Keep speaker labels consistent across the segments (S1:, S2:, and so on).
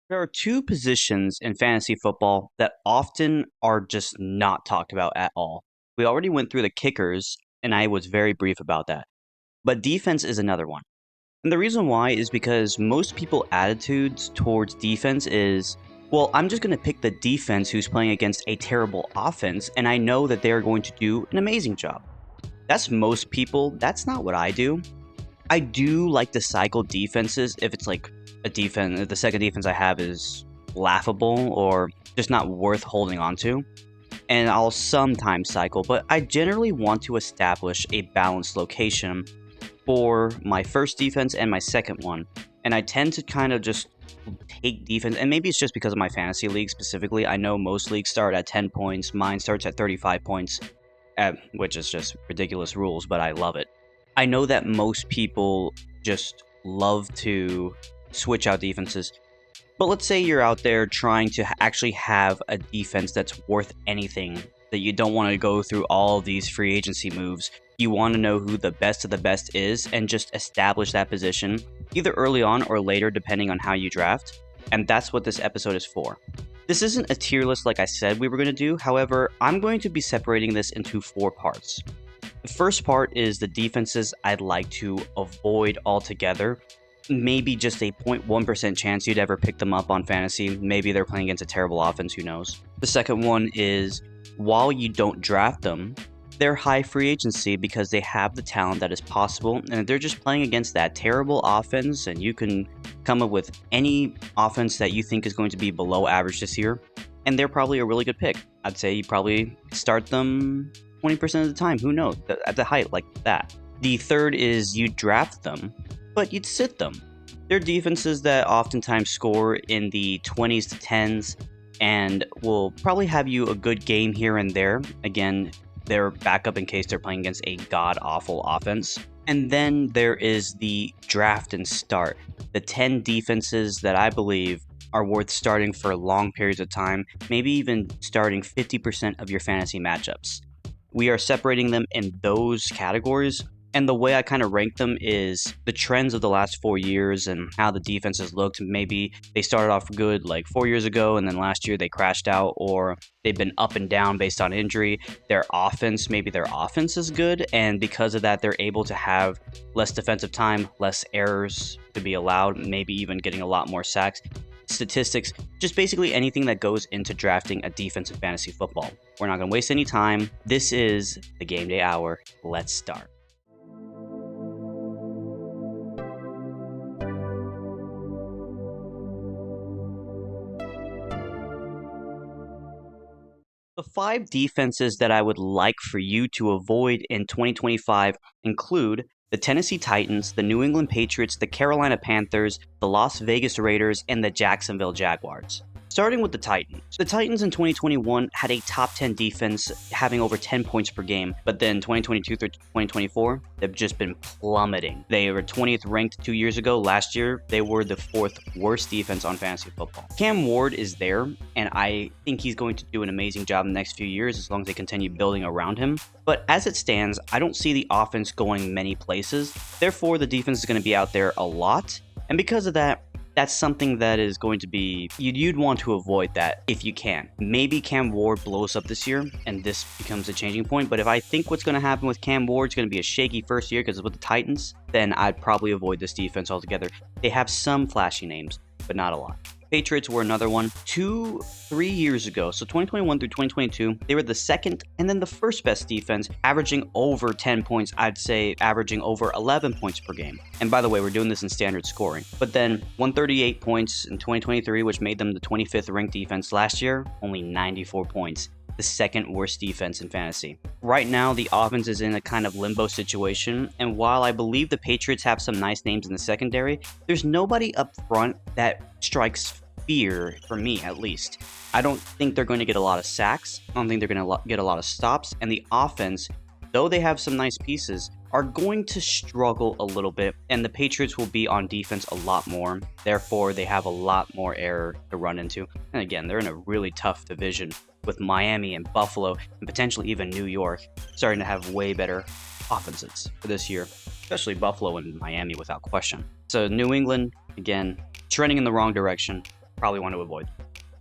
S1: There are two positions in fantasy football that often are just not talked about at all. We already went through the kickers, and I was very brief about that. But defense is another one. And the reason why is because most people attitudes towards defense is, well, I'm just going to pick the defense who's playing against a terrible offense, and I know that they're going to do an amazing job. That's most people. That's not what I do. I do like to cycle defenses if it's like a defense, the second defense I have is laughable or just not worth holding on to. And I'll sometimes cycle, but I generally want to establish a balanced location for my first defense and my second one. And I tend to kind of just take defense, and maybe it's just because of my fantasy league specifically. I know most leagues start at 10 points, mine starts at 35 points, which is just ridiculous rules, but I love it. I know that most people just love to switch out defenses, but let's say you're out there trying to actually have a defense that's worth anything, that you don't want to go through all of these free agency moves. You want to know who the best of the best is and just establish that position, either early on or later, depending on how you draft. And that's what this episode is for. This isn't a tier list like I said we were going to do. However, I'm going to be separating this into 4 parts. The first part is the defenses I'd like to avoid altogether. Maybe just a 0.1% chance you'd ever pick them up on fantasy. Maybe they're playing against a terrible offense, who knows. The second one is, while you don't draft them, they're high free agency because they have the talent that is possible, and if they're just playing against that terrible offense, and you can come up with any offense that you think is going to be below average this year, and they're probably a really good pick. I'd say you probably start them 20% of the time, who knows, at the height like that. The third is you draft them, but you'd sit them. They're defenses that oftentimes score in the 20s to 10s and will probably have you a good game here and there. Again, they're backup in case they're playing against a god-awful offense. And then there is the draft and start. The 10 defenses that I believe are worth starting for long periods of time, maybe even starting 50% of your fantasy matchups. We are separating them in those categories, and the way I kind of rank them is the trends of the last 4 years and how the defenses looked. Maybe they started off good like 4 years ago, and then last year they crashed out, or they've been up and down based on injury. Maybe their offense is good, and because of that, they're able to have less defensive time, less errors to be allowed, maybe even getting a lot more sacks. Statistics, just basically anything that goes into drafting a defense in fantasy football. We're not going to waste any time. This is the Game Day Hour. Let's start. The 5 defenses that I would like for you to avoid in 2025 include the Tennessee Titans, the New England Patriots, the Carolina Panthers, the Las Vegas Raiders, and the Jacksonville Jaguars. Starting with the Titans. The Titans in 2021 had a top 10 defense having over 10 points per game, but then 2022 through 2024, they've just been plummeting. They were 20th ranked 2 years ago. Last year, they were the 4th worst defense on fantasy football. Cam Ward is there, and I think he's going to do an amazing job in the next few years as long as they continue building around him. But as it stands, I don't see the offense going many places. Therefore, the defense is going to be out there a lot. And because of that, that's something that is going to be, you'd want to avoid that if you can. Maybe Cam Ward blows up this year and this becomes a changing point, but if I think what's going to happen with Cam Ward is going to be a shaky first year because it's with the Titans, then I'd probably avoid this defense altogether. They have some flashy names, but not a lot. Patriots were another one. 3 years ago, so 2021 through 2022, they were the second and then the first best defense, averaging over 10 points. I'd say averaging over 11 points per game. And by the way, we're doing this in standard scoring. But then 138 points in 2023, which made them the 25th ranked defense. Last year, only 94 points. The second worst defense in fantasy. Right now, the offense is in a kind of limbo situation, and while I believe the Patriots have some nice names in the secondary, there's nobody up front that strikes fear, for me at least. I don't think they're going to get a lot of sacks. I don't think they're going to get a lot of stops, and the offense, though they have some nice pieces, are going to struggle a little bit, and the Patriots will be on defense a lot more. Therefore, they have a lot more error to run into. And again, they're in a really tough division with Miami and Buffalo and potentially even New York starting to have way better offenses for this year, especially Buffalo and Miami without question. So New England, again, trending in the wrong direction. probably want to avoid.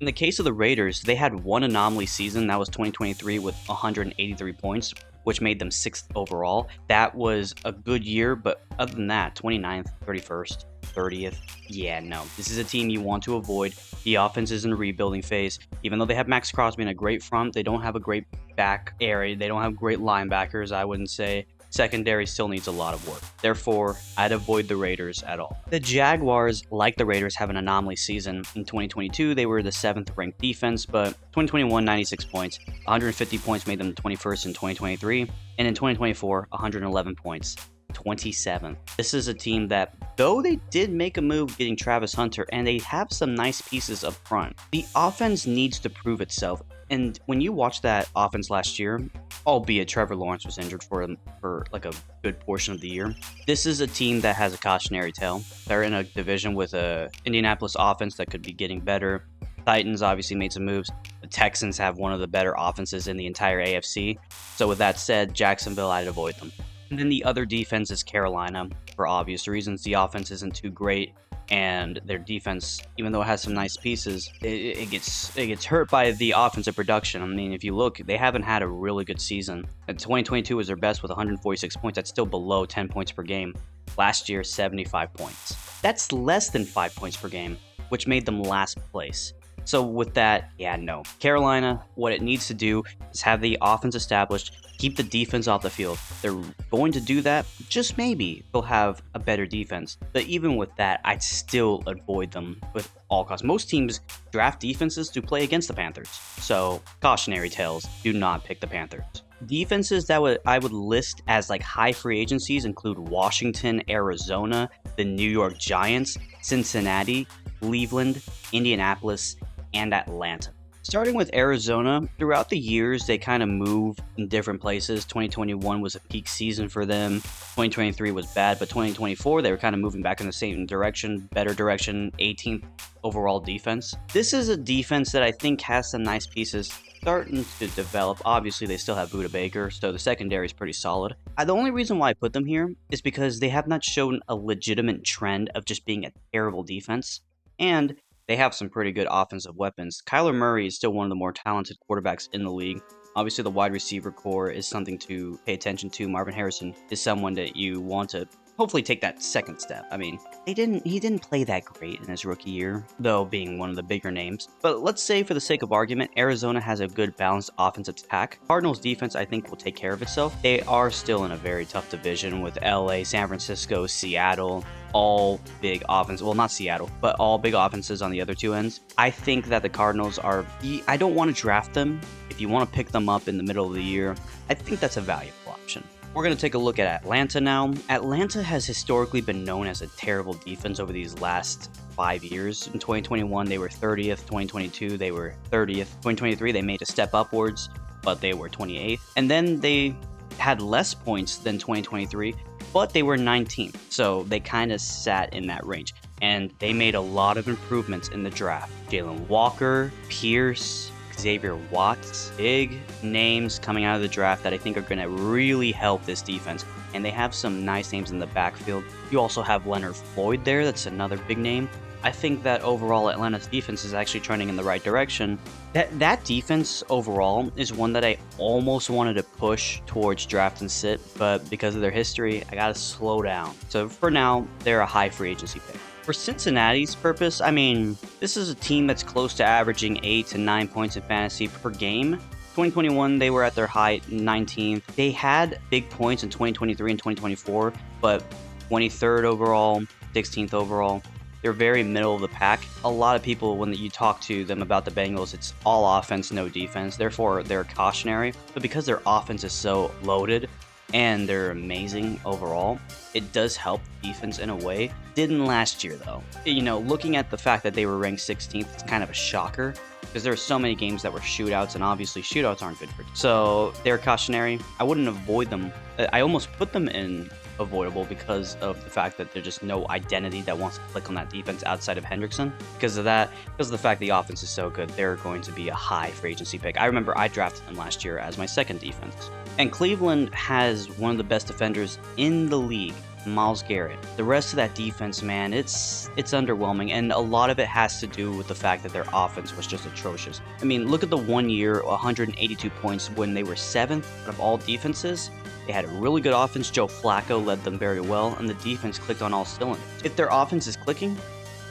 S1: In the case of the Raiders, they had one anomaly season, that was 2023 with 183 points, which made them 6th overall. That was a good year, but other than that, 29th, 31st, 30th, yeah, no. This is a team you want to avoid. The offense is in a rebuilding phase. Even though they have Max Crosby in a great front, they don't have a great back area. They don't have great linebackers, I wouldn't say. Secondary still needs a lot of work. Therefore, I'd avoid the Raiders at all. The Jaguars, like the Raiders, have an anomaly season. In 2022, they were the 7th ranked defense, but 2021, 96 points. 150 points made them 21st in 2023, and in 2024, 111 points. 27th. This is a team that, though they did make a move getting Travis Hunter, and they have some nice pieces up front, the offense needs to prove itself. And when you watch that offense last year, albeit Trevor Lawrence was injured for like a good portion of the year, this is a team that has a cautionary tale. They're in a division with a Indianapolis offense that could be getting better. Titans obviously made some moves. The Texans have one of the better offenses in the entire AFC. So with that said, Jacksonville, I'd avoid them. And then the other defense is Carolina. For obvious reasons, the offense isn't too great, and their defense, even though it has some nice pieces, it gets hurt by the offensive production. I mean, if you look, they haven't had a really good season. And 2022 was their best with 146 points. That's still below 10 points per game. Last year, 75 points. That's less than 5 points per game, which made them last place. So with that, yeah, no. Carolina, what it needs to do is have the offense established, keep the defense off the field. They're going to do that. Just maybe they'll have a better defense. But even with that, I'd still avoid them with all costs. Most teams draft defenses to play against the Panthers. So cautionary tales, do not pick the Panthers. Defenses that I would list as like high free agencies include Washington, Arizona, the New York Giants, Cincinnati, Cleveland, Indianapolis, and Atlanta. Starting with Arizona, throughout the years, they kind of move in different places. 2021 was a peak season for them. 2023 was bad, but 2024, they were kind of moving back in the same direction, better direction, 18th overall defense. This is a defense that I think has some nice pieces starting to develop. Obviously, they still have Budda Baker, so the secondary is pretty solid. The only reason why I put them here is because they have not shown a legitimate trend of just being a terrible defense, and they have some pretty good offensive weapons. Kyler Murray is still one of the more talented quarterbacks in the league. Obviously, the wide receiver core is something to pay attention to. Marvin Harrison is someone that you want to hopefully take that second step. I mean, he didn't play that great in his rookie year, though being one of the bigger names. But let's say for the sake of argument, Arizona has a good balanced offensive attack. Cardinals defense, I think, will take care of itself. They are still in a very tough division with LA, San Francisco, Seattle, all big offense. Well, not Seattle, but all big offenses on the other two ends. I think that the Cardinals are, I don't want to draft them. If you want to pick them up in the middle of the year, I think that's a valuable option. We're going to take a look at Atlanta now. Atlanta has historically been known as a terrible defense over these last 5 years. In 2021, they were 30th. 2022, they were 30th. 2023, they made a step upwards, but they were 28th. And then they had less points than 2023, but they were 19th. So they kind of sat in that range. And they made a lot of improvements in the draft. Jalen Walker, Pierce, Xavier Watts, big names coming out of the draft that I think are going to really help this defense. And they have some nice names in the backfield. You also have Leonard Floyd there. That's another big name. I think that overall Atlanta's defense is actually trending in the right direction. That defense overall is one that I almost wanted to push towards draft and sit, but because of their history, I gotta slow down. So for now, they're a high free agency pick. For Cincinnati's purpose, I mean, this is a team that's close to averaging 8 to 9 points in fantasy per game. 2021, they were at their high 19th. They had big points in 2023 and 2024, but 23rd overall, 16th overall. They're very middle of the pack. A lot of people, when you talk to them about the Bengals, it's all offense, no defense. Therefore, they're cautionary. But because their offense is so loaded and they're amazing overall, it does help defense in a way. Didn't last year, though. You know, looking at the fact that they were ranked 16th, it's kind of a shocker because there are so many games that were shootouts, and obviously shootouts aren't good for you. So they're cautionary. I wouldn't avoid them. I almost put them in avoidable because of the fact that there's just no identity that wants to click on that defense outside of Hendrickson. Because of that, because of the fact the offense is so good, they're going to be a high free agency pick. I remember I drafted them last year as my second defense. And Cleveland has one of the best defenders in the league. Myles Garrett. The rest of that defense, man, it's underwhelming, and a lot of it has to do with the fact that their offense was just atrocious. I mean, look at the 1 year, 182 points when they were 7th out of all defenses. They had a really good offense. Joe Flacco led them very well, and the defense clicked on all cylinders. If their offense is clicking,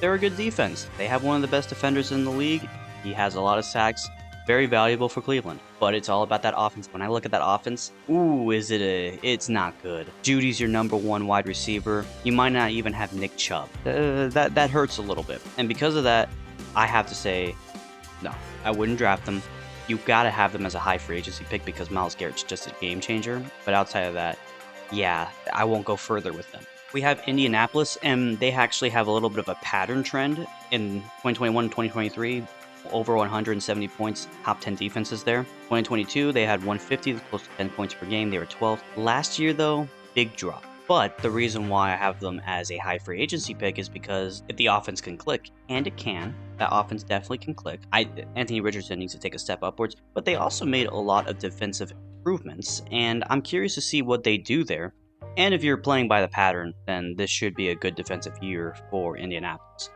S1: they're a good defense. They have one of the best defenders in the league. He has a lot of sacks. Very valuable for Cleveland, but it's all about that offense. When I look at that offense, it's not good. Judy's your #1 wide receiver. You might not even have Nick Chubb. That hurts a little bit. And because of that, I have to say, no, I wouldn't draft them. You've got to have them as a high free agency pick because Myles Garrett's just a game changer. But outside of that, yeah, I won't go further with them. We have Indianapolis, and they actually have a little bit of a pattern trend in 2021 and 2023. Over 170 points, top 10 defenses there. 2022, they had 150, close to 10 points per game. They were 12th. Last year, though, big drop. But the reason why I have them as a high free agency pick is because if the offense can click, and it can, that offense definitely can click. Anthony Richardson needs to take a step upwards, but they also made a lot of defensive improvements, and I'm curious to see what they do there. And if you're playing by the pattern, then this should be a good defensive year for Indianapolis.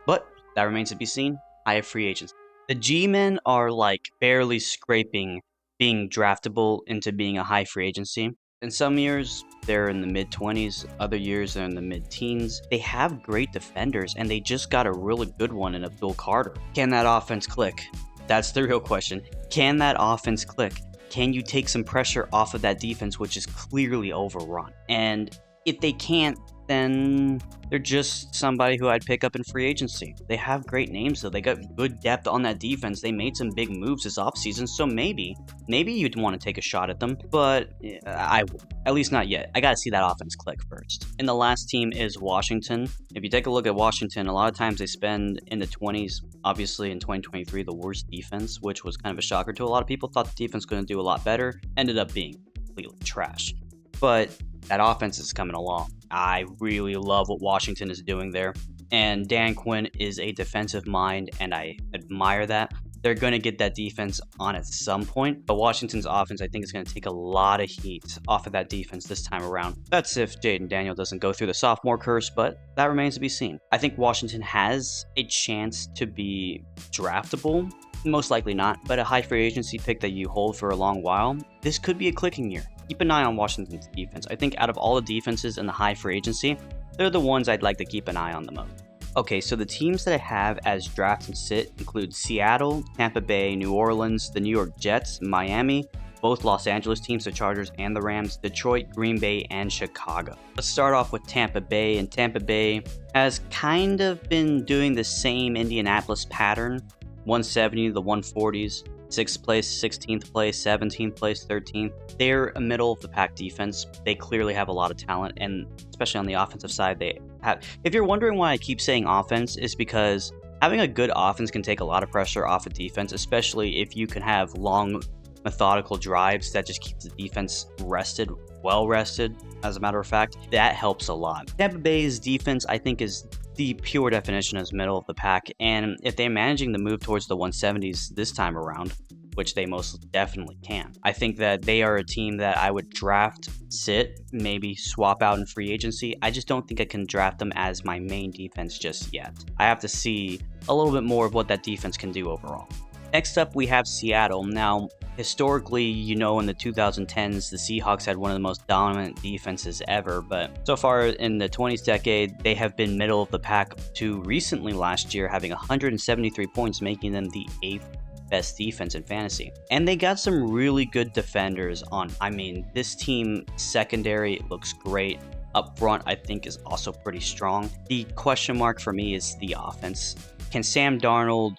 S1: But that remains to be seen. I have free agents. The G-men are like barely scraping being draftable into being a high free agency. In some years, they're in the mid-20s. Other years, they're in the mid-teens. They have great defenders, and they just got a really good one in Abdul Carter. Can that offense click? That's the real question. Can that offense click? Can you take some pressure off of that defense, which is clearly overrun? And if they can't, then they're just somebody who I'd pick up in free agency. They have great names, though. They got good depth on that defense. They made some big moves this offseason, so maybe you'd want to take a shot at them, but I wouldn't. At least not yet. I got to see that offense click first. And the last team is Washington. If you take a look at Washington, a lot of times they spend in the 20s. Obviously, in 2023, the worst defense, which was kind of a shocker to a lot of people. Thought the defense was going to do a lot better. Ended up being completely trash. But that offense is coming along. I really love what Washington is doing there. And Dan Quinn is a defensive mind, and I admire that. They're going to get that defense on at some point. But Washington's offense, I think, is going to take a lot of heat off of that defense this time around. That's if Jaden Daniel doesn't go through the sophomore curse, but that remains to be seen. I think Washington has a chance to be draftable. Most likely not, but a high free agency pick that you hold for a long while. This could be a clicking year. Keep an eye on Washington's defense. I think out of all the defenses in the high free agency, they're the ones I'd like to keep an eye on the most. Okay, so the teams that I have as draft and sit include Seattle, Tampa Bay, New Orleans, the New York Jets, Miami, both Los Angeles teams, the Chargers and the Rams, Detroit, Green Bay, and Chicago. Let's start off with Tampa Bay, and Tampa Bay has kind of been doing the same Indianapolis pattern, 170 to the 140s, 6th place, 16th place, 17th place, 13th. They're a middle of the pack defense. They clearly have a lot of talent, and especially on the offensive side, they have. If you're wondering why I keep saying offense, is because having a good offense can take a lot of pressure off of defense, especially if you can have long, methodical drives that just keeps the defense rested, well rested, as a matter of fact. That helps a lot. Tampa Bay's defense, I think, is the pure definition as middle of the pack, and if they're managing to move towards the 170s this time around, which they most definitely can, I think that they are a team that I would draft, sit, maybe swap out in free agency. I just don't think I can draft them as my main defense just yet. I have to see a little bit more of what that defense can do overall. Next up, we have Seattle. Now, historically, you know, in the 2010s, the Seahawks had one of the most dominant defenses ever, but so far in the 20th decade, they have been middle of the pack to recently last year, having 173 points, making them the 8th best defense in fantasy. And they got some really good defenders on. I mean, this team secondary looks great. Up front, I think, is also pretty strong. The question mark for me is the offense. Can Sam Darnold,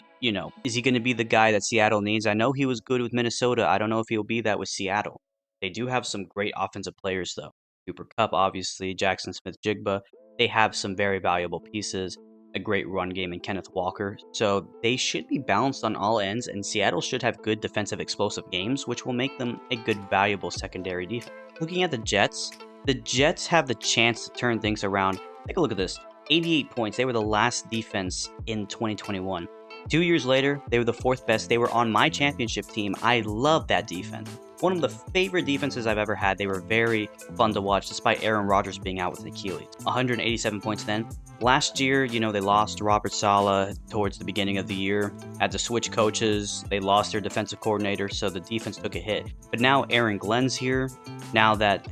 S1: is he going to be the guy that Seattle needs? I know he was good with Minnesota. I don't know if he'll be that with Seattle. They do have some great offensive players, though. Cooper Kupp, obviously, Jackson Smith-Jigba. They have some very valuable pieces, a great run game in Kenneth Walker. So they should be balanced on all ends, and Seattle should have good defensive explosive games, which will make them a good, valuable secondary defense. Looking at the Jets have the chance to turn things around. Take a look at this. 88 points. They were the last defense in 2021. 2 years later, they were the 4th best. They were on my championship team. I love that defense. One of the favorite defenses I've ever had. They were very fun to watch despite Aaron Rodgers being out with Achilles. 187 points then. Last year, they lost Robert Saleh towards the beginning of the year. Had to switch coaches. They lost their defensive coordinator, so the defense took a hit. But now Aaron Glenn's here. Now that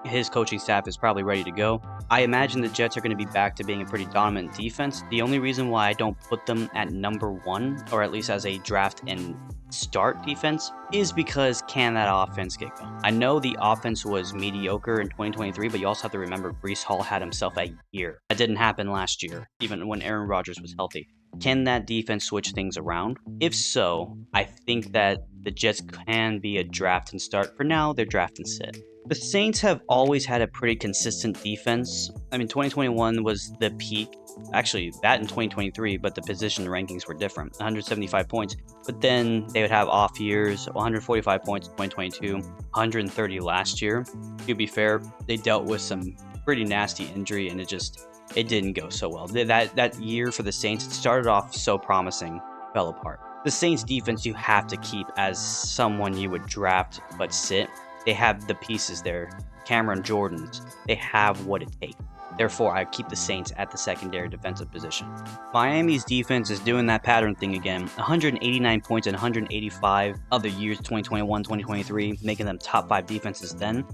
S1: his coaching staff is probably ready to go, I imagine the Jets are going to be back to being a pretty dominant defense. The only reason why I don't put them at number 1, or at least as a draft and start defense, is because can that offense get going? I know the offense was mediocre in 2023, but you also have to remember Breece Hall had himself a year. That didn't happen last year, even when Aaron Rodgers was healthy. Can that defense switch things around? If so, I think that the Jets can be a draft and start. For now, they're draft and sit. The Saints have always had a pretty consistent defense. 2021 was the peak. Actually, that in 2023, but the position rankings were different. 175 points. But then they would have off years, 145 points in 2022, 130 last year. To be fair, they dealt with some pretty nasty injury, and it didn't go so well. That year for the Saints, it started off so promising, fell apart. The Saints defense you have to keep as someone you would draft but sit. They have the pieces there. Cameron Jordan's. They have what it takes. Therefore, I keep the Saints at the secondary defensive position. Miami's defense is doing that pattern thing again. 189 points in 185 other years, 2021, 2023, making them top 5 defenses then.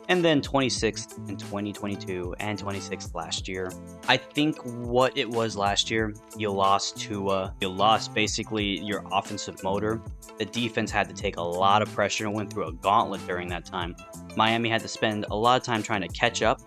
S1: And then 26th in 2022 and 26th last year. I think what it was last year, you lost Tua. You lost basically your offensive motor. The defense had to take a lot of pressure and went through a gauntlet during that time. Miami had to spend a lot of time trying to catch up,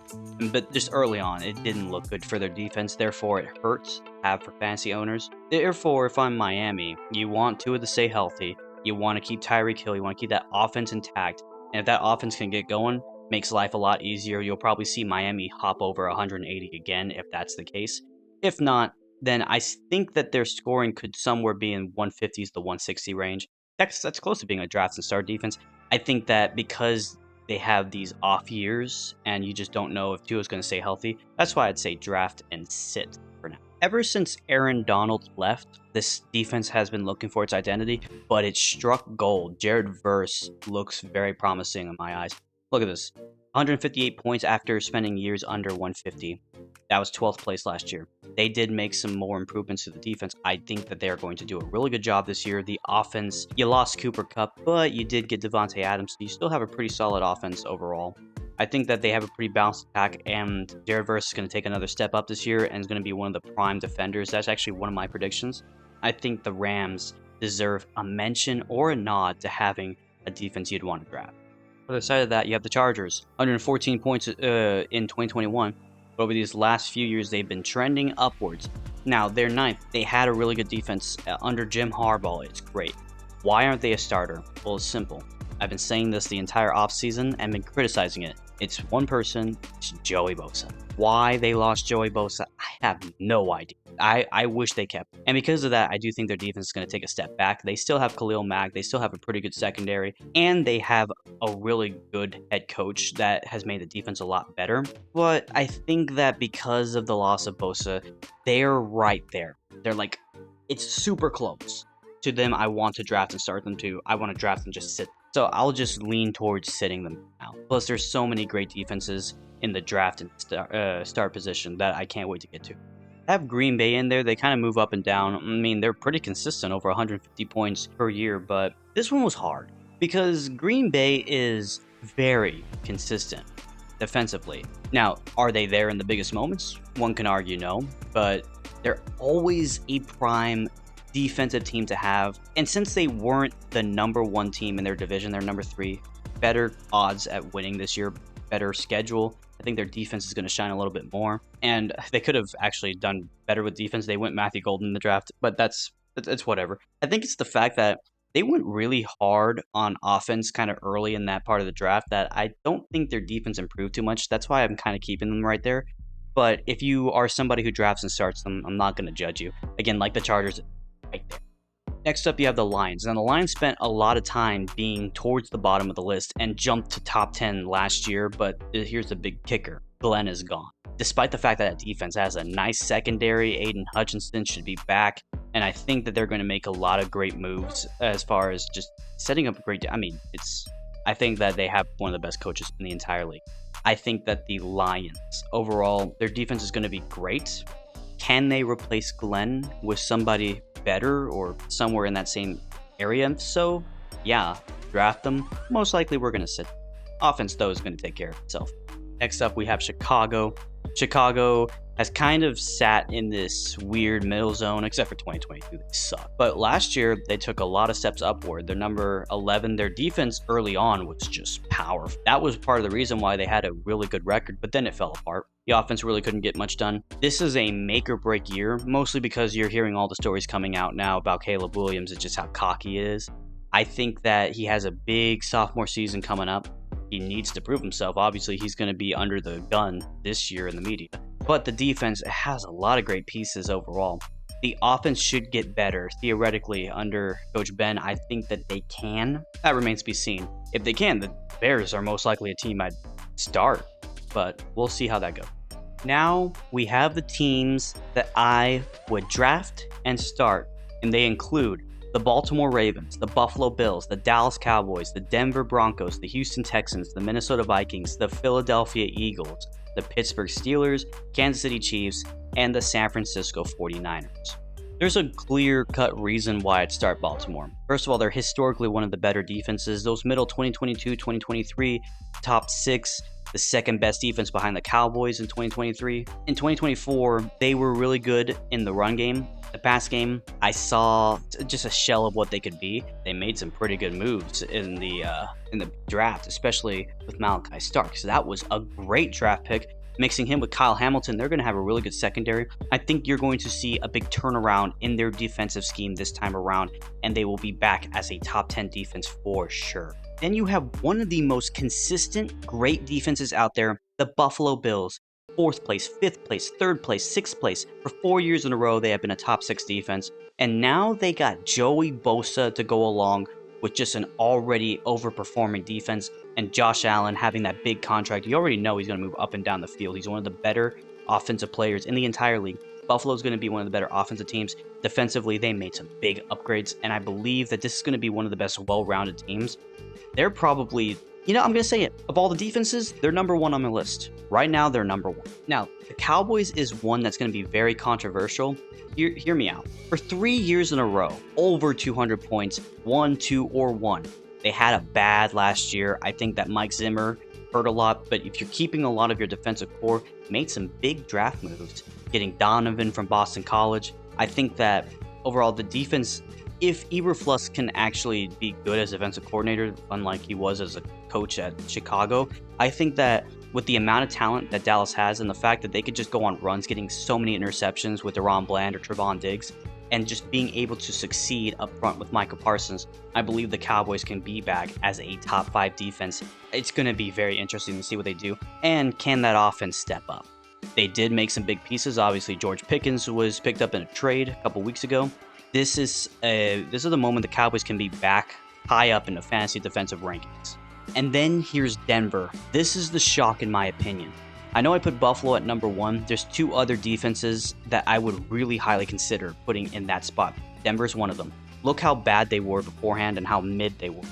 S1: but just early on, it didn't look good for their defense. Therefore, it hurts to have for fantasy owners. Therefore, if I'm Miami, you want Tua to stay healthy. You want to keep Tyreek Hill. You want to keep that offense intact. And if that offense can get going, makes life a lot easier. You'll probably see Miami hop over 180 again if that's the case. If not, then I think that their scoring could somewhere be in 150s to 160 range. That's close to being a draft and start defense. I think that because they have these off years and you just don't know if Tua's going to stay healthy, that's why I'd say draft and sit for now. Ever since Aaron Donald left, this defense has been looking for its identity, but it struck gold. Jared Verse looks very promising in my eyes. Look at this. 158 points after spending years under 150. That was 12th place last year. They did make some more improvements to the defense. I think that they are going to do a really good job this year. The offense, you lost Cooper Kupp, but you did get Devontae Adams. So you still have a pretty solid offense overall. I think that they have a pretty balanced attack, and Jared Verse is going to take another step up this year and is going to be one of the prime defenders. That's actually one of my predictions. I think the Rams deserve a mention or a nod to having a defense you'd want to draft. On the other side of that, you have the Chargers. 114 points in 2021. But over these last few years, they've been trending upwards. Now, they're ninth. They had a really good defense under Jim Harbaugh. It's great. Why aren't they a starter? Well, it's simple. I've been saying this the entire offseason and been criticizing it. It's one person, it's Joey Bosa. Why they lost Joey Bosa, I have no idea. I wish they kept. And because of that, I do think their defense is going to take a step back. They still have Khalil Mack. They still have a pretty good secondary. And they have a really good head coach that has made the defense a lot better. But I think that because of the loss of Bosa, they're right there. They're like, it's super close. To them, I want to draft and start them too. I want to draft and just sit. So I'll just lean towards sitting them now. Plus, there's so many great defenses in the draft and start position that I can't wait to get to. I have Green Bay in there. They kind of move up and down. I mean, they're pretty consistent, over 150 points per year, but this one was hard because Green Bay is very consistent defensively. Now, are they there in the biggest moments? One can argue no, but they're always a prime defensive team to have. And since they weren't the number 1 team in their division, they're number 3, better odds at winning this year, better schedule. I think their defense is going to shine a little bit more. And they could have actually done better with defense. They went Matthew Golden in the draft, but it's whatever. I think it's the fact that they went really hard on offense kind of early in that part of the draft that I don't think their defense improved too much. That's why I'm kind of keeping them right there. But if you are somebody who drafts and starts them, I'm not going to judge you. Again, like the Chargers, right there. Next up, you have the Lions. Now, the Lions spent a lot of time being towards the bottom of the list and jumped to top 10 last year, but here's the big kicker. Glenn is gone. Despite the fact that defense has a nice secondary, Aiden Hutchinson should be back, and I think that they're going to make a lot of great moves as far as just setting up a great... I think that they have one of the best coaches in the entire league. I think that the Lions, overall, their defense is going to be great. Can they replace Glenn with somebody better or somewhere in that same area? So, yeah, draft them. Most likely we're going to sit. Offense, though, is going to take care of itself. Next up, we have Chicago. Chicago has kind of sat in this weird middle zone, except for 2022, they suck. But last year, they took a lot of steps upward. Their number 11, their defense early on was just powerful. That was part of the reason why they had a really good record, but then it fell apart. The offense really couldn't get much done. This is a make or break year, mostly because you're hearing all the stories coming out now about Caleb Williams and just how cocky he is. I think that he has a big sophomore season coming up. He needs to prove himself. Obviously, he's going to be under the gun this year in the media. But the defense has a lot of great pieces overall. The offense should get better, theoretically, under Coach Ben. I think that they can. That remains to be seen. If they can, the Bears are most likely a team I'd start. But we'll see how that goes. Now, we have the teams that I would draft and start. And they include the Baltimore Ravens, the Buffalo Bills, the Dallas Cowboys, the Denver Broncos, the Houston Texans, the Minnesota Vikings, the Philadelphia Eagles, the Pittsburgh Steelers, Kansas City Chiefs, and the San Francisco 49ers. There's a clear-cut reason why I'd start Baltimore. First of all, they're historically one of the better defenses. Those middle 2022, 2023, top 6, the second best defense behind the Cowboys in 2023. In 2024, they were really good in the run game. The pass game, I saw just a shell of what they could be. They made some pretty good moves in the draft, especially with Malachi Starks. So that was a great draft pick. Mixing him with Kyle Hamilton, they're going to have a really good secondary. I think you're going to see a big turnaround in their defensive scheme this time around, and they will be back as a top 10 defense for sure. Then you have one of the most consistent, great defenses out there, the Buffalo Bills. 4th place, 5th place, 3rd place, 6th place. For 4 years in a row, they have been a top 6 defense. And now they got Joey Bosa to go along with just an already overperforming defense. And Josh Allen having that big contract. You already know he's going to move up and down the field. He's one of the better offensive players in the entire league. Buffalo's going to be one of the better offensive teams. Defensively, they made some big upgrades. And I believe that this is going to be one of the best well-rounded teams. They're probably... I'm going to say it. Of all the defenses, they're number 1 on my list. Right now, they're number 1. Now, the Cowboys is one that's going to be very controversial. Hear me out. For 3 years in a row, over 200 points, 1, 2, or 1. They had a bad last year. I think that Mike Zimmer hurt a lot, but if you're keeping a lot of your defensive core, made some big draft moves. Getting Donovan from Boston College. I think that overall, the defense... If Eberflus can actually be good as a defensive coordinator, unlike he was as a coach at Chicago, I think that with the amount of talent that Dallas has and the fact that they could just go on runs, getting so many interceptions with Deron Bland or Trevon Diggs, and just being able to succeed up front with Michael Parsons, I believe the Cowboys can be back as a top 5 defense. It's going to be very interesting to see what they do, and can that offense step up? They did make some big pieces. Obviously, George Pickens was picked up in a trade a couple weeks ago. This is the moment the Cowboys can be back high up in the fantasy defensive rankings. And then here's Denver. This is the shock in my opinion. I know I put Buffalo at number 1. There's 2 other defenses that I would really highly consider putting in that spot. Denver's one of them. Look how bad they were beforehand and how mid they were.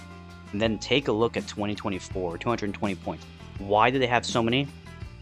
S1: And then take a look at 2024, 220 points. Why did they have so many?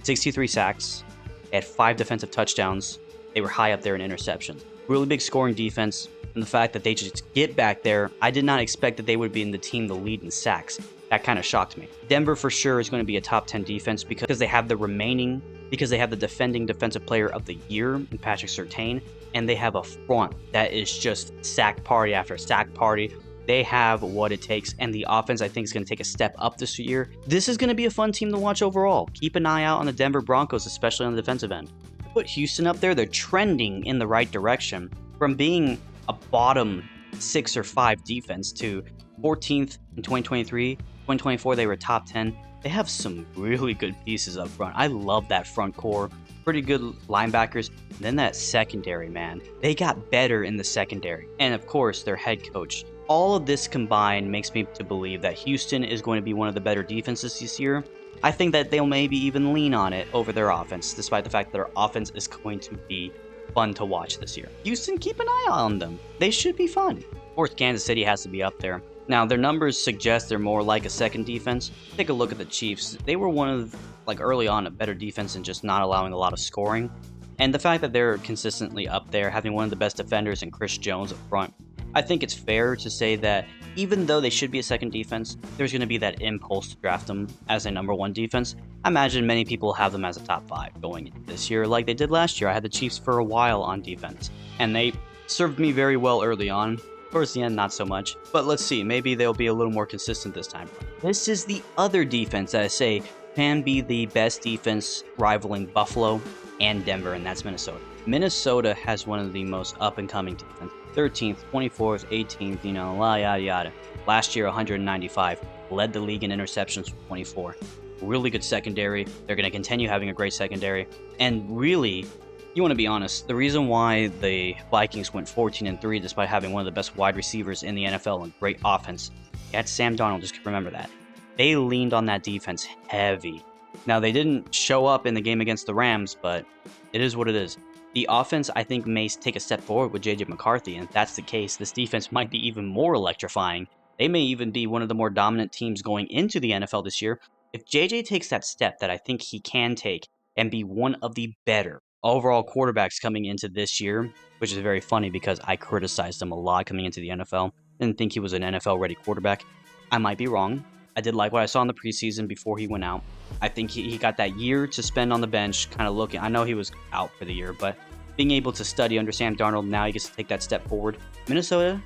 S1: 63 sacks. They had 5 defensive touchdowns. They were high up there in interceptions. Really big scoring defense, and the fact that they just get back there, I did not expect that they would be in the team the lead in sacks. That kind of shocked me. Denver for sure is going to be a top 10 defense because they have the defending defensive player of the year in Patrick Surtain, and they have a front that is just sack party after sack party. They have what it takes, and the offense, I think, is going to take a step up this year. This is going to be a fun team to watch overall. Keep an eye out on the Denver Broncos, especially on the defensive end. Put Houston up there, they're trending in the right direction from being a bottom 6 or 5 defense to 14th in 2023. 2024, they were top 10. They have some really good pieces up front. I love that front core. Pretty good linebackers. And then that secondary, man. They got better in the secondary. And of course, their head coach. All of this combined makes me to believe that Houston is going to be one of the better defenses this year. I think that they'll maybe even lean on it over their offense, despite the fact that their offense is going to be fun to watch this year. Houston, keep an eye on them. They should be fun. Of course, Kansas City has to be up there. Now, their numbers suggest they're more like a second defense. Take a look at the Chiefs. They were one of, like early on, a better defense and just not allowing a lot of scoring. And the fact that they're consistently up there, having one of the best defenders in Chris Jones up front, I think it's fair to say that even though they should be a second defense, there's going to be that impulse to draft them as a number one defense. I imagine many people have them as a top 5 going into this year like they did last year. I had the Chiefs for a while on defense, and they served me very well early on. Towards the end, not so much. But let's see, maybe they'll be a little more consistent this time. This is the other defense that I say can be the best defense, rivaling Buffalo and Denver, and that's Minnesota. Minnesota has one of the most up-and-coming defense. 13th, 24th, 18th, yada yada. Last year, 195. Led the league in interceptions with 24. Really good secondary. They're going to continue having a great secondary. And really, you want to be honest, the reason why the Vikings went 14-3 despite having one of the best wide receivers in the NFL and great offense, that's Sam Darnold, just remember that. They leaned on that defense heavy. Now, they didn't show up in the game against the Rams, but it is what it is. The offense, I think, may take a step forward with J.J. McCarthy, and if that's the case, this defense might be even more electrifying. They may even be one of the more dominant teams going into the NFL this year. If J.J. takes that step that I think he can take and be one of the better overall quarterbacks coming into this year, which is very funny because I criticized him a lot coming into the NFL. Didn't think he was an NFL-ready quarterback. I might be wrong. I did like what I saw in the preseason before he went out. I think he got that year to spend on the bench, kind of looking. I know he was out for the year, but being able to study under Sam Darnold, now he gets to take that step forward. Minnesota,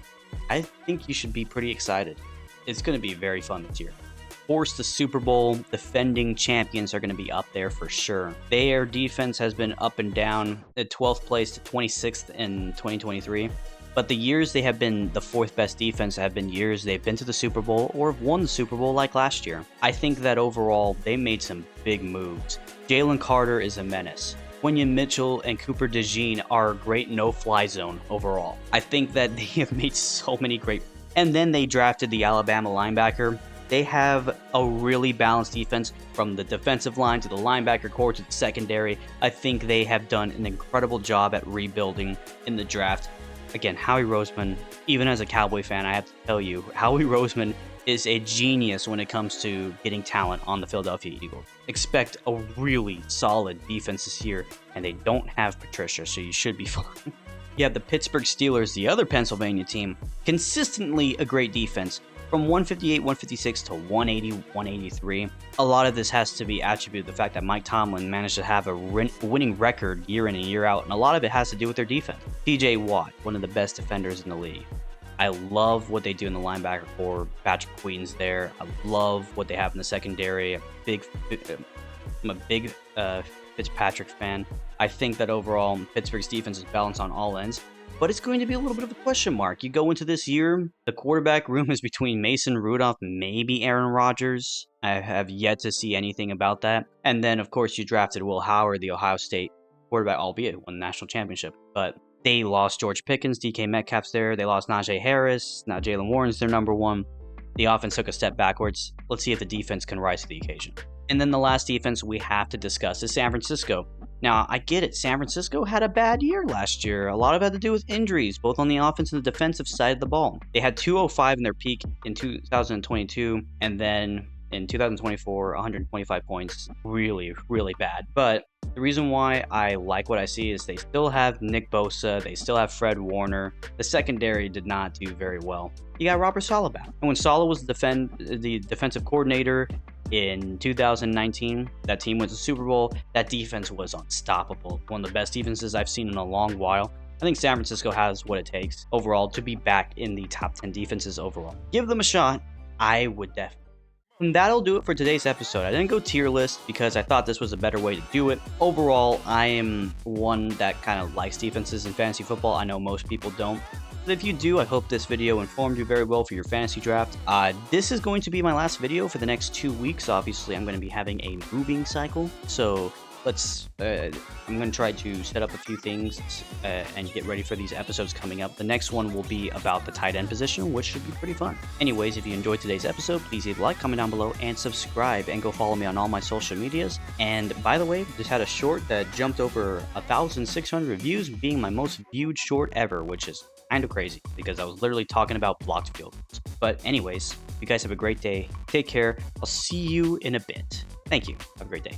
S1: I think you should be pretty excited. It's going to be very fun this year. Force the Super Bowl defending champions are going to be up there for sure. Their defense has been up and down, at 12th place to 26th in 2023. But the years they have been the 4th best defense have been years they've been to the Super Bowl or have won the Super Bowl like last year. I think that overall, they made some big moves. Jalen Carter is a menace. Quinion Mitchell and Cooper DeJean are a great no-fly zone overall. I think that they have made so many great... And then they drafted the Alabama linebacker. They have a really balanced defense from the defensive line to the linebacker core to the secondary. I think they have done an incredible job at rebuilding in the draft. Again, Howie Roseman, even as a Cowboy fan, I have to tell you, Howie Roseman is a genius when it comes to getting talent on the Philadelphia Eagles. Expect a really solid defense this year, and they don't have Patricia, so you should be fine. You have the Pittsburgh Steelers, the other Pennsylvania team, consistently a great defense. From 158, 156 to 180, 183. A lot of this has to be attributed to the fact that Mike Tomlin managed to have a winning record year in and year out, and a lot of it has to do with their defense. TJ Watt, one of the best defenders in the league. I love what they do in the linebacker core. Patrick Queen's there. I love what they have in the secondary. I'm a big Fitzpatrick fan. I think that overall, Pittsburgh's defense is balanced on all ends. But it's going to be a little bit of a question mark. You go into this year, the quarterback room is between Mason Rudolph, maybe Aaron Rodgers. I have yet to see anything about that. And then, of course, you drafted Will Howard, the Ohio State quarterback, albeit won the national championship. But they lost George Pickens, DK Metcalf's there. They lost Najee Harris. Now Jalen Warren's their number one. The offense took a step backwards. Let's see if the defense can rise to the occasion. And then the last defense we have to discuss is San Francisco. Now, I get it. San Francisco had a bad year last year. A lot of it had to do with injuries, both on the offense and the defensive side of the ball. They had 205 in their peak in 2022, and then in 2024, 125 points. Really, really bad. But the reason why I like what I see is they still have Nick Bosa. They still have Fred Warner. The secondary did not do very well. You got Robert Saleh back. And when Saleh was the defensive coordinator in 2019, that team went to the Super Bowl. That defense was unstoppable. One of the best defenses I've seen in a long while. I think San Francisco has what it takes overall to be back in the top 10 defenses overall. Give them a shot. I would definitely. And that'll do it for today's episode. I didn't go tier list because I thought this was a better way to do it. Overall, I am one that kind of likes defenses in fantasy football. I know most people don't. But if you do, I hope this video informed you very well for your fantasy draft. This is going to be my last video for the next 2 weeks. Obviously, I'm going to be having a moving cycle. So I'm going to try to set up a few things and get ready for these episodes coming up. The next one will be about the tight end position, which should be pretty fun. Anyways, if you enjoyed today's episode, please leave a like, comment down below, and subscribe, and go follow me on all my social medias. And by the way, just had a short that jumped over 1,600 views, being my most viewed short ever, which is kind of crazy because I was literally talking about blocked field goals. But anyways, you guys have a great day. Take care. I'll see you in a bit. Thank you. Have a great day.